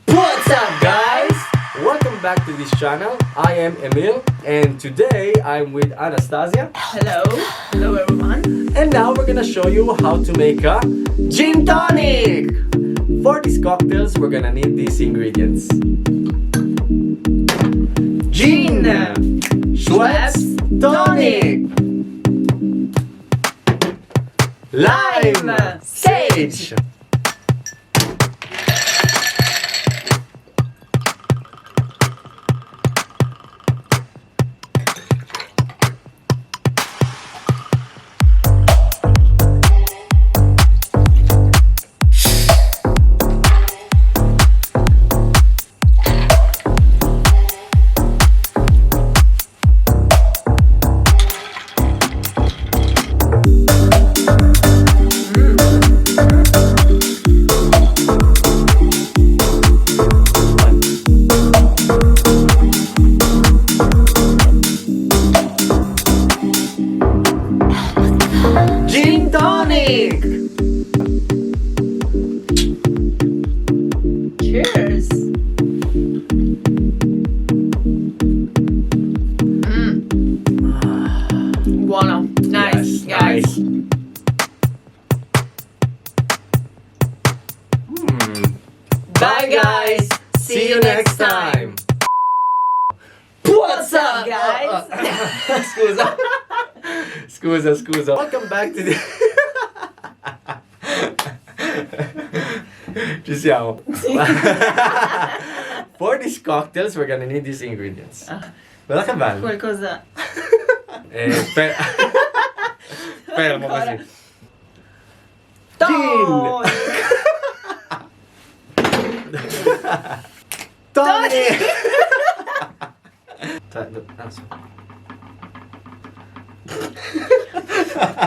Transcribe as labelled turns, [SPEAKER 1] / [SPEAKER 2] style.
[SPEAKER 1] What's up, guys? Welcome back to this channel. I am Emil, and today I'm with Anastasia.
[SPEAKER 2] Hello. Hello, everyone.
[SPEAKER 1] And now we're gonna show you how to make a gin tonic. For these cocktails, we're gonna need these ingredients: gin, Schweppes tonic, lime, sage, gin tonic.
[SPEAKER 2] Cheers. Buono. Nice,
[SPEAKER 1] Yes,
[SPEAKER 2] guys.
[SPEAKER 1] nice. Bye, guys. See you next time. What's up,
[SPEAKER 2] guys?
[SPEAKER 1] Scusa. Scusa. Welcome back to the... Ci siamo. For these cocktails, we're gonna need these ingredients. Guarda che bello.
[SPEAKER 2] Qualcosa.
[SPEAKER 1] Fermo così.
[SPEAKER 2] Tonic.
[SPEAKER 1] Tonic!